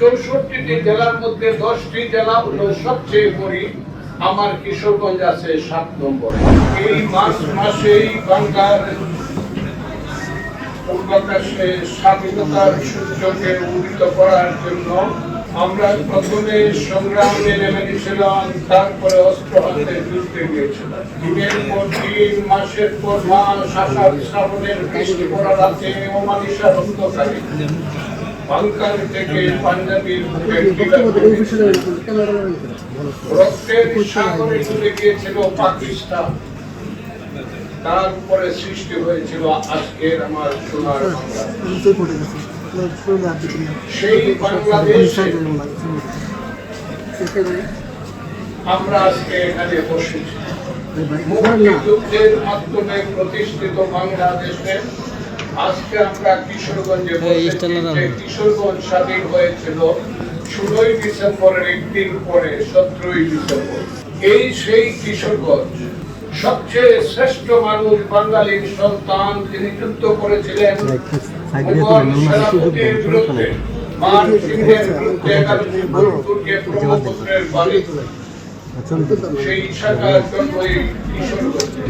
64টি জেলার মধ্যে 10টি জেলা হলো সবচেয়ে বড়। আমার কিশোরগঞ্জ আছে 7 নম্বরে। এই মাসেই বাংলার পূর্বাকাশে স্বাধীনতার সূর্যকে উদিত করার জন্য আমরা প্রথমে সংগ্রামে নেমে গেছিলাম, তারপরে অস্ত্র হাতে যুদ্ধে গিয়েছিলাম। দিনের পর দিন, মাসের পর মাস, আষাঢ় শ্রাবণের বৃষ্টি পড়া রাতে অমানিসার অন্ধকারে বাংকার থেকে পাঞ্জাবির রক্তের সাগরে চলে গিয়েছিল পাকিস্তান। তারপরে সৃষ্টি হয়েছিল আজকের আমার সোনার বাংলা। সেই বাংলাদেশে আমরা আজকে এখানে বসেছি। মুক্তিযুদ্ধের মাধ্যমে প্রতিষ্ঠিত বাংলাদেশে আজকে আমরা কিশোরগঞ্জে বসেছি। কিশোরগঞ্জ স্বাধীন হয়েছিল 16ই ডিসেম্বরের একদিন পরে, 17ই ডিসেম্বর। এই সেই কিশোরগঞ্জ, সবচেয়ে শ্রেষ্ঠ মানুষ, বাঙালির সন্তান, তিনি যুদ্ধ করেছিলেন মুঘল সেনাপতির বিরুদ্ধে, মান সিংহের বিরুদ্ধে, ব্রহ্মপুত্রের বাণী। সেই শাখার জন্য এই কিশোরগঞ্জে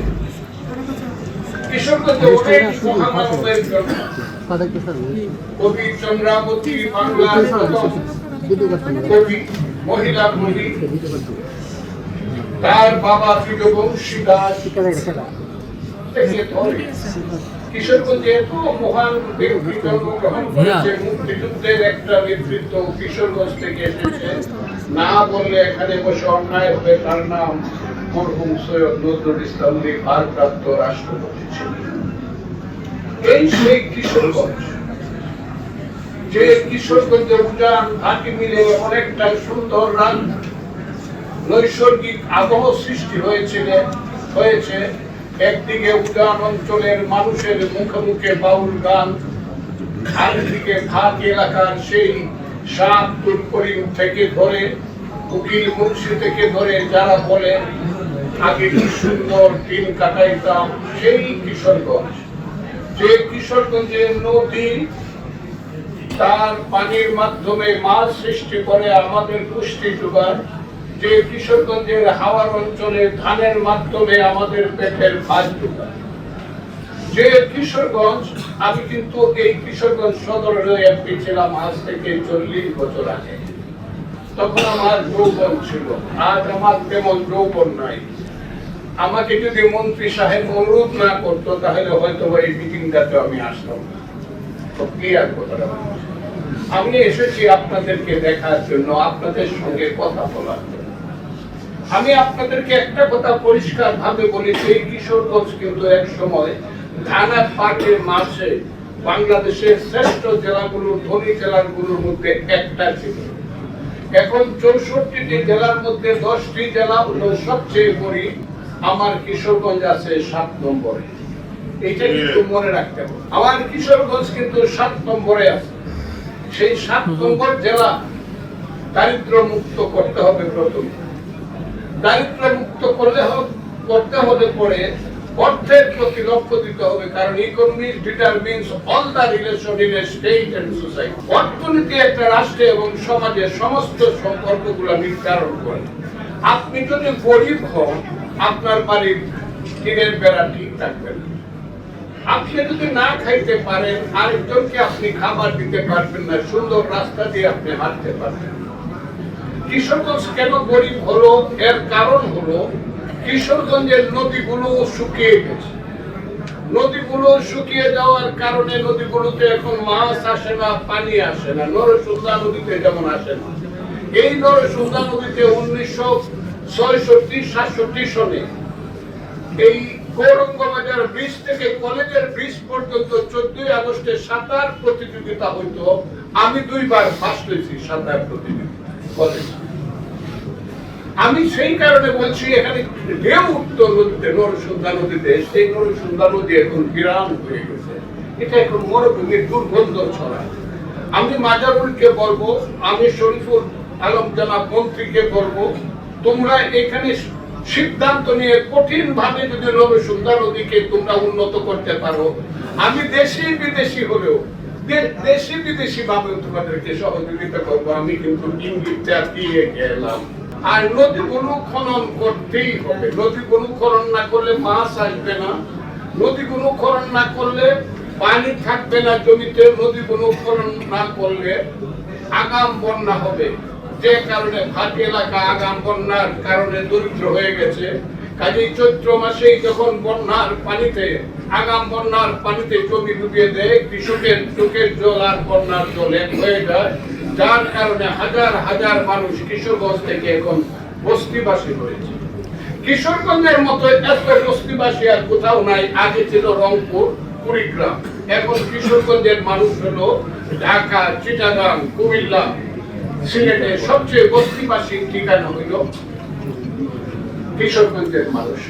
অনেক মহামানবের জন্ম। কবি চন্দ্রাবতী বাংলার কবি, মহিলা কবি, তার বাবা বৃজবংশী দাস কিশোরগঞ্জে এত মহান ব্যক্তি জন্মগ্রহণ করেছে। মুক্তিযুদ্ধের একটা নেতৃত্ব কিশোরগঞ্জ থেকে এসেছে। না বললে এখানে বসে অন্যায় হবে। তার নাম মরহুম সৈয়দ নজরুল ইসলাম, ভারপ্রাপ্ত রাষ্ট্রপতি ছিলেন। এই সেই কিশোরগঞ্জ, যে কিশোরগঞ্জে উজান ঘাটি মিলে অনেকটা সুন্দর রান নৈসর্গিক আবহ সৃষ্টি হয়েছে। একদিকে উজান অঞ্চলের মানুষের মুখে মুখে বাউল গান, আরেকদিকে ঘাট এলাকার সেই শাহ আব্দুল করিম থেকে ধরে, উকিল মুন্সি থেকে ধরে যারা বলে আগে কি সুন্দর দিন কাটাইতাম, সেই কিশোরগঞ্জ। যে কিশোরগঞ্জের নদী তার পানির মাধ্যমে মাছ সৃষ্টি করে, আমাদের পুষ্টি যোগায়। যে কিশোরগঞ্জের হাওয়ার অঞ্চলে ধানের মাধ্যমে আমাদের পেটের ভাত যোগায়। যে কিশোরগঞ্জ, আমি কিন্তু এই কিশোরগঞ্জ সদরের এমপি ছিলাম আজ থেকে 40 বছর আগে। তখন আমার যৌবন ছিল, আজ আমার তেমন যৌবন নাই। আমাকে যদি মন্ত্রী সাহেব অনুরোধ না করতো তাহলে হয়তো এই মিটিংটাতে আমি আসতাম না। ক্লিয়ার কথাটা, আমি এসেছি আপনাদেরকে দেখার জন্য, আপনাদের সঙ্গে কথা বলার জন্য। আমি আপনাদেরকে একটা কথা পরিষ্কার ভাবে বলেছি, এই কিশোরগঞ্জ কিন্তু এক সময় ধান আর পাটের মাঝে বাংলাদেশের শ্রেষ্ঠ জেলাগুলোর, ধনী জেলাগুলোর মধ্যে একটা ছিল। এখন 64টি জেলার মধ্যে 10টি জেলা হলো সবচেয়ে বড়। আমার কিশোরগঞ্জ আছে 7 নম্বরে। এইটা কিন্তু মনে রাখতে হবে। আমার কিশোরগঞ্জ কিন্তু 7 নম্বরে আছে। সেই 7 নম্বর জেলা দারিদ্র মুক্ত করতে হবে। প্রথমে দারিদ্র মুক্ত করতে হলে পরে অর্থের প্রতি লক্ষ্য দিতে হবে, কারণ economy determines all the relation in a state and society. অর্থনীতি একটা রাষ্ট্রে এবং সমাজের সমস্ত সম্পর্কগুলো নির্ধারণ করে। আপনি যদি গরিব হন, আপনার বাড়ির টিনের বেড়া ঠিক থাকবে না। আপনি যদি না খাইতে পারেন, আরেকজনকে আপনি খাবার দিতে পারবেন না, সুন্দর রাস্তা দিয়ে আপনি হাঁটতে পারবেন। কিশোরগঞ্জ কেন গরিব হলো? এর কারণ হলো কিশোরগঞ্জের নদীগুলো শুকিয়ে গেছে। নদীগুলো শুকিয়ে যাওয়ার কারণে নদীগুলোতে এখন মাছ আসে না, পানি আসে না। নরসুন্দা নদীতে যেমন আসে না, এই নরসুন্দা নদীতে 1966-67 সনে এই গৌরঙ্গবাজার ব্রিজ থেকে কলেজের ব্রিজ পর্যন্ত 14ই আগস্টে সাঁতার প্রতিযোগিতা হইতো। আমি 2 বার ফার্স্ট হয়েছি সাঁতার প্রতিযোগিতা কলেজ। আমি সেই কারণে বলছি, এখানে ঢেউ উঠতো নদীতে, নরসুন্দা নদীতে। সেই নরসুন্দা নদী এখন বিরান হয়ে গেছে। এটা এখন মরুভূমির দুর্গন্ধ ছড়ায়। আমি মাজারুলকে বলবো, আমি শরীফুল আলম জনাব মন্ত্রীকে বলবো, তোমরা এখানে সিদ্ধান্ত নিয়ে কঠিন ভাবে যদি নরসুন্দা নদীকে তোমরা উন্নত করতে পারো, আমি দেশি বিদেশি হলেও দেশি বিদেশি ভাবে তোমাদেরকে সহযোগিতা করবো, আমি কিন্তু ইঙ্গিতটা দিয়ে গেলাম। আর নদীগুলো খনন করতেই হবে, নদীগুলো খনন না করলে মাছ আসবে না, নদীগুলো খনন না করলে পানি থাকবে না জমিতে, নদীগুলো খনন না করলে আগাম বন্যা হবে, যে কারণে ভাটি এলাকা আগাম বন্যার কারণে দরিদ্র হয়ে গেছে। কাজেই চৈত্র মাসেই যখন বন্যার পানিতে আগাম বন্যার পানিতে জমি ডুবিয়ে দেয়, কৃষকের চোখের জল আর বন্যার জল এক হয়ে যায়, যার কারণে হাজার হাজার মানুষ কিশোরগঞ্জ থেকে এখন বস্তিবাসী হয়েছে। কিশোরগঞ্জের মতো এত বস্তিবাসী আর কোথাও নাই। আগে ছিল রংপুর, কুড়িগ্রাম, এখন কিশোরগঞ্জের মানুষ হলো ঢাকা, চিটাগাং, কুমিল্লা, সিলেটের সবচেয়ে বস্তিবাসী ঠিকানা হইল কিশোরগঞ্জের মানুষ।